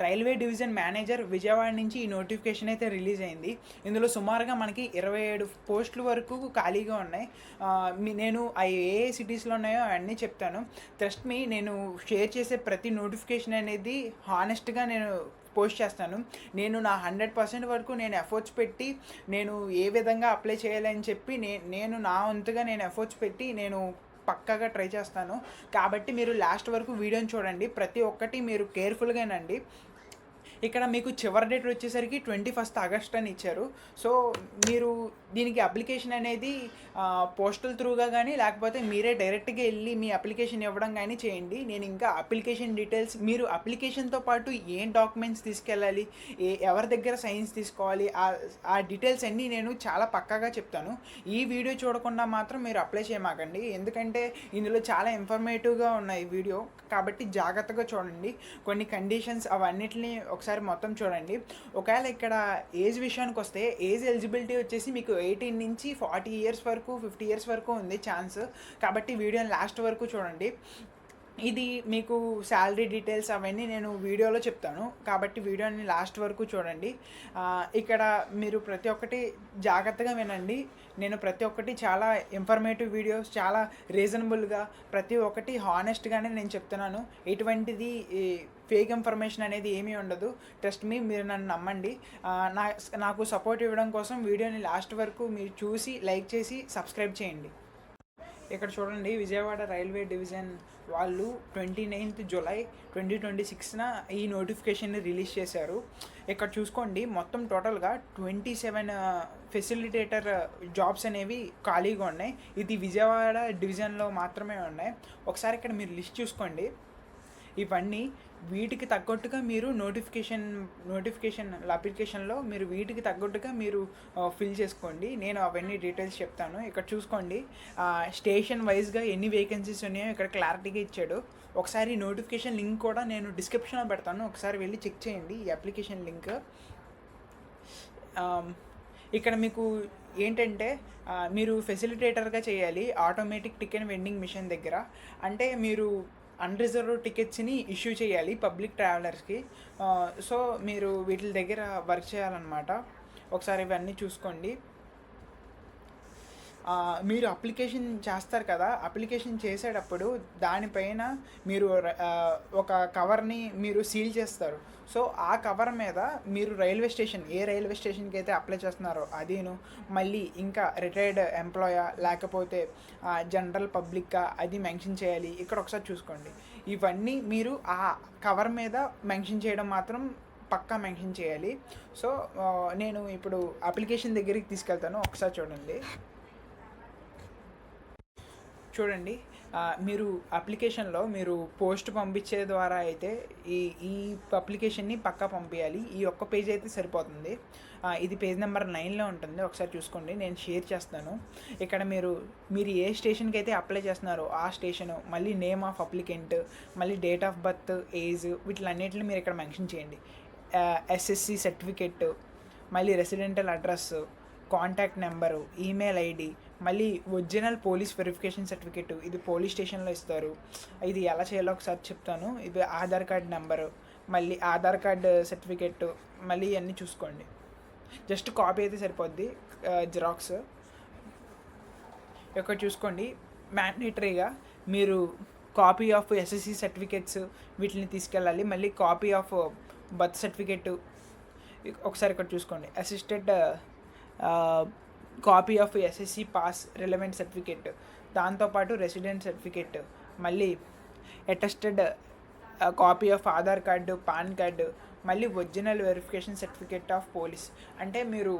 Railway division manager Vijayawada నుంచి ఈ notification అయితే రిలీజ్ అయింది. ఇందులో సుమారుగా మనకి 27 పోస్టుల వరకు ఖాళీగా ఉన్నాయి. నేను అవి ఏ సిటీస్లో ఉన్నాయో అవన్నీ చెప్తాను. ట్రస్ట్ మీ, నేను షేర్ చేసే ప్రతి నోటిఫికేషన్ అనేది హానెస్ట్గా నేను పోస్ట్ చేస్తాను. నేను నా 100% వరకు నేను ఎఫర్ట్స్ పెట్టి నేను ఏ విధంగా అప్లై చేయాలని చెప్పి నేను నా వంతుగా నేను ఎఫర్ట్స్ పెట్టి నేను పక్కాగా ట్రై చేస్తాను. కాబట్టి మీరు లాస్ట్ వరకు వీడియోని చూడండి. ప్రతి ఒక్కటి మీరు కేర్ఫుల్గానండి. ఇక్కడ మీకు చివరి డేట్ వచ్చేసరికి 21 ఆగస్ట్ అని ఇచ్చారు. సో మీరు దీనికి అప్లికేషన్ అనేది పోస్టల్ త్రూగా కానీ లేకపోతే మీరే డైరెక్ట్గా వెళ్ళి మీ అప్లికేషన్ ఇవ్వడం కానీ చేయండి. నేను ఇంకా అప్లికేషన్ డీటెయిల్స్, మీరు అప్లికేషన్తో పాటు ఏం డాక్యుమెంట్స్ తీసుకెళ్ళాలి, ఎవరి దగ్గర సైన్స్ తీసుకోవాలి, ఆ డీటెయిల్స్ అన్నీ నేను చాలా పక్కాగా చెప్తాను. ఈ వీడియో చూడకుండా మాత్రం మీరు అప్లై చేయమాకండి, ఎందుకంటే ఇందులో చాలా ఇన్ఫర్మేటివ్గా ఉన్నాయి వీడియో. కాబట్టి జాగ్రత్తగా చూడండి. కొన్ని కండిషన్స్ అవన్నిటిని ఒకసారి మొత్తం చూడండి. ఒకవేళ ఇక్కడ ఏజ్ విషయానికి వస్తే, ఏజ్ ఎలిజిబిలిటీ వచ్చేసి మీకు 18 నుంచి 40 ఇయర్స్ వరకు 50 ఇయర్స్ వరకు ఉంది ఛాన్స్. కాబట్టి వీడియోని లాస్ట్ వరకు చూడండి. ఇది మీకు శాలరీ డీటెయిల్స్ అవన్నీ నేను వీడియోలో చెప్తాను, కాబట్టి వీడియోని లాస్ట్ వరకు చూడండి. ఇక్కడ మీరు ప్రతి ఒక్కటి జాగ్రత్తగా వినండి. నేను ప్రతి ఒక్కటి చాలా ఇన్ఫర్మేటివ్ వీడియోస్, చాలా రీజనబుల్గా ప్రతి ఒక్కటి హానెస్ట్గానే నేను చెప్తున్నాను. ఎటువంటిది ఫేక్ ఇన్ఫర్మేషన్ అనేది ఏమీ ఉండదు. ట్రస్ట్ మీ, మీరు నన్ను నమ్మండి. నాకు సపోర్ట్ ఇవ్వడం కోసం వీడియోని లాస్ట్ వరకు మీరు చూసి లైక్ చేసి సబ్స్క్రైబ్ చేయండి. ఇక్కడ చూడండి, విజయవాడ రైల్వే డివిజన్ వాళ్ళు 29th జూలై 2026న ఈ నోటిఫికేషన్ని రిలీజ్ చేశారు. ఇక్కడ చూసుకోండి, మొత్తం టోటల్గా 27 ఫెసిలిటేటర్ జాబ్స్ అనేవి ఖాళీగా ఉన్నాయి. ఇది విజయవాడ డివిజన్లో మాత్రమే ఉన్నాయి. ఒకసారి ఇక్కడ మీరు లిస్ట్ చూసుకోండి. ఇవన్నీ వీటికి తగ్గట్టుగా మీరు నోటిఫికేషన్ అప్లికేషన్లో మీరు వీటికి తగ్గట్టుగా మీరు ఫిల్ చేసుకోండి. నేను అవన్నీ డీటెయిల్స్ చెప్తాను. ఇక్కడ చూసుకోండి, స్టేషన్ వైజ్గా ఎన్ని వేకెన్సీస్ ఉన్నాయో ఇక్కడ క్లారిటీగా ఇచ్చాడు. ఒకసారి నోటిఫికేషన్ లింక్ కూడా నేను డిస్క్రిప్షన్లో పెడతాను, ఒకసారి వెళ్ళి చెక్ చేయండి ఈ అప్లికేషన్ లింక్. ఇక్కడ మీకు ఏంటంటే మీరు ఫెసిలిటేటర్గా చేయాలి ఆటోమేటిక్ టికెట్ వెండింగ్ మిషన్ దగ్గర. అంటే మీరు అన్రిజర్వ్డ్ టికెట్స్ని ఇష్యూ చేయాలి పబ్లిక్ ట్రావెలర్స్కి. సో మీరు వీటి దగ్గర వర్క్ చేయాలన్నమాట. ఒకసారి ఇవన్నీ చూసుకోండి. మీరు అప్లికేషన్ చేస్తారు కదా, అప్లికేషన్ చేసేటప్పుడు దానిపైన మీరు ఒక కవర్ని మీరు సీల్ చేస్తారు. సో ఆ కవర్ మీద మీరు రైల్వే స్టేషన్, ఏ రైల్వే స్టేషన్కి అయితే అప్లై చేస్తున్నారో అదేను, మళ్ళీ ఇంకా రిటైర్డ్ ఎంప్లాయా లేకపోతే జనరల్ పబ్లిక్గా అది మెన్షన్ చేయాలి. ఇక్కడ ఒకసారి చూసుకోండి, ఇవన్నీ మీరు ఆ కవర్ మీద మెన్షన్ చేయడం మాత్రం పక్కా మెన్షన్ చేయాలి. సో నేను ఇప్పుడు అప్లికేషన్ దగ్గరికి తీసుకెళ్తాను, ఒకసారి చూడండి. మీరు అప్లికేషన్లో మీరు పోస్ట్ పంపించే ద్వారా అయితే ఈ అప్లికేషన్ని పక్కా పంపించాలి. ఈ ఒక్క పేజ్ అయితే సరిపోతుంది. ఇది పేజ్ నెంబర్ 9లో ఉంటుంది, ఒకసారి చూసుకోండి, నేను షేర్ చేస్తాను. ఇక్కడ మీరు ఏ స్టేషన్కి అయితే అప్లై చేస్తున్నారో ఆ స్టేషను, మళ్ళీ నేమ్ ఆఫ్ అప్లికెంట్, మళ్ళీ డేట్ ఆఫ్ బర్త్, ఏజ్, వీటిలన్నిటిని మీరు ఇక్కడ మెన్షన్ చేయండి. ఎస్ఎస్సి సర్టిఫికెట్, మళ్ళీ residential address, contact number, email ID, మళ్ళీ ఒరిజినల్ పోలీస్ వెరిఫికేషన్ సర్టిఫికెట్, ఇది పోలీస్ స్టేషన్లో ఇస్తారు. ఇది ఎలా చేయాలో ఒకసారి చెప్తాను. ఇది ఆధార్ కార్డ్ నెంబరు, మళ్ళీ ఆధార్ కార్డ్ సర్టిఫికెట్, మళ్ళీ ఇవన్నీ చూసుకోండి. జస్ట్ కాపీ అయితే సరిపోద్ది, జిరాక్స్. ఇక్కడ చూసుకోండి, మ్యాండేటరీగా మీరు కాపీ ఆఫ్ ఎస్ఎస్సి సర్టిఫికెట్స్ వీటిని తీసుకెళ్ళాలి. మళ్ళీ కాపీ ఆఫ్ బర్త్ సర్టిఫికెట్, ఒకసారి ఇక్కడ చూసుకోండి, assisted copy of SSC pass relevant certificate, దాంతోపాటు రెసిడెంట్ సర్టిఫికెట్, మళ్ళీ attested copy of Aadhaar card, PAN card, మళ్ళీ original verification certificate of police. అంటే మీరు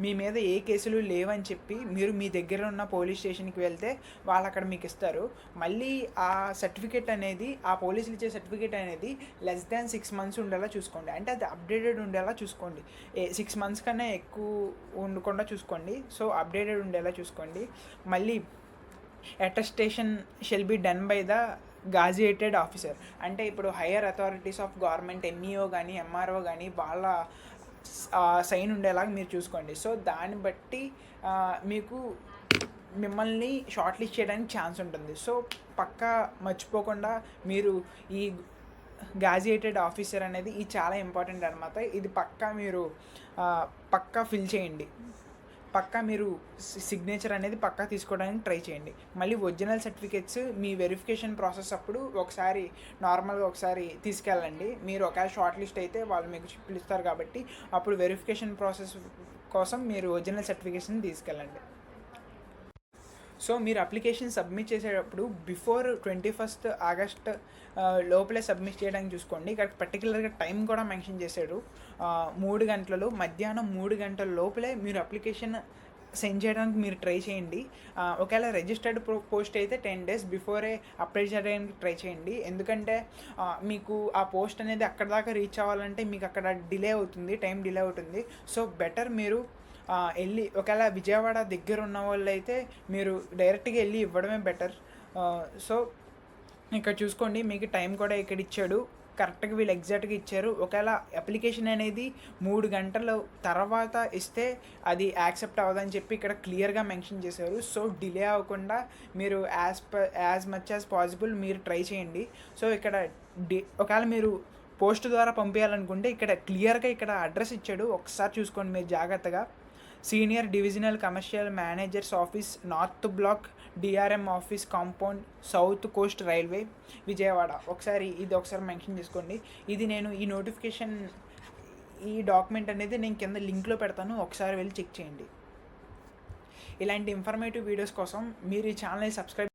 మీ మీద ఏ కేసులు లేవని చెప్పి మీరు మీ దగ్గర ఉన్న పోలీస్ స్టేషన్కి వెళ్తే వాళ్ళు అక్కడ మీకు ఇస్తారు. మళ్ళీ ఆ సర్టిఫికెట్ అనేది, ఆ పోలీసులు ఇచ్చే సర్టిఫికెట్ అనేది లెస్ దాన్ 6 months ఉండేలా చూసుకోండి. అంటే అది అప్డేటెడ్ ఉండేలా చూసుకోండి. 6 months కన్నా ఎక్కువ ఉండకుండా చూసుకోండి. సో అప్డేటెడ్ ఉండేలా చూసుకోండి. మళ్ళీ attestation shall be done by the gazetted officer. అంటే ఇప్పుడు higher authorities of government, MEO కానీ ఎంఆర్ఓ కానీ వాళ్ళ సైన్ ఉండేలాగా మీరు చూసుకోండి. సో దాన్ని బట్టి మీకు మిమ్మల్ని షార్ట్ లిస్ట్ చేయడానికి ఛాన్స్ ఉంటుంది. సో పక్కా మర్చిపోకుండా మీరు ఈ గ్యాజియేటెడ్ ఆఫీసర్ అనేది ఇది చాలా ఇంపార్టెంట్ అనమాట. ఇది పక్కా ఫిల్ చేయండి. పక్కా మీరు సిగ్నేచర్ అనేది పక్కా తీసుకోవడానికి ట్రై చేయండి. మళ్ళీ ఒరిజినల్ సర్టిఫికేట్స్ మీ వెరిఫికేషన్ ప్రాసెస్ అప్పుడు నార్మల్గా ఒకసారి తీసుకెళ్ళండి. మీరు ఒకవేళ షార్ట్ లిస్ట్ అయితే వాళ్ళు మీకు పిలుస్తారు కాబట్టి అప్పుడు వెరిఫికేషన్ ప్రాసెస్ కోసం మీరు ఒరిజినల్ సర్టిఫికేషన్ తీసుకెళ్ళండి. సో మీరు అప్లికేషన్ సబ్మిట్ చేసేటప్పుడు బిఫోర్ 21st ఆగస్ట్ లోపలే సబ్మిట్ చేయడానికి చూసుకోండి. ఇక్కడ పర్టికులర్గా టైం కూడా మెన్షన్ చేశాడు. 3 గంటలు, మధ్యాహ్నం 3 గంటల లోపలే మీరు అప్లికేషన్ సెండ్ చేయడానికి మీరు ట్రై చేయండి. ఒకవేళ రిజిస్టర్డ్ పోస్ట్ అయితే 10 days బిఫోరే అప్లై చేయడానికి ట్రై చేయండి. ఎందుకంటే మీకు ఆ పోస్ట్ అనేది అక్కడ దాకా రీచ్ అవ్వాలంటే మీకు అక్కడ టైం డిలే అవుతుంది. సో బెటర్ మీరు వెళ్ళి ఒకవేళ విజయవాడ దగ్గర ఉన్న వాళ్ళు అయితే మీరు డైరెక్ట్గా వెళ్ళి ఇవ్వడమే బెటర్. సో ఇక్కడ చూసుకోండి, మీకు టైం కూడా ఇక్కడ ఇచ్చాడు, కరెక్ట్గా వీళ్ళు ఎగ్జాక్ట్గా ఇచ్చారు. ఒకవేళ అప్లికేషన్ అనేది 3 గంటల తర్వాత ఇస్తే అది యాక్సెప్ట్ అవ్వదని చెప్పి ఇక్కడ క్లియర్గా మెన్షన్ చేశారు. సో డిలే అవ్వకుండా మీరు యాజ్ మచ్ యాజ్ పాసిబుల్ మీరు ట్రై చేయండి. సో ఇక్కడ ఒకవేళ మీరు పోస్ట్ ద్వారా పంపించాలనుకుంటే ఇక్కడ క్లియర్గా ఇక్కడ అడ్రస్ ఇచ్చాడు, ఒకసారి చూసుకోండి మీరు జాగ్రత్తగా. Senior divisional commercial managers office, north block, DRM office compound, south coast railway, Vijayawada. ఇది ఒకసారి మెన్షన్ చేసుకోండి. ఇది నేను ఈ డాక్యుమెంట్ అనేది నేను కింద లింక్లో పెడతాను, ఒకసారి వెళ్ళి చెక్ చేయండి. ఇలాంటి ఇన్ఫర్మేటివ్ వీడియోస్ కోసం మీరు ఈ ఛానల్ని సబ్స్క్రైబ్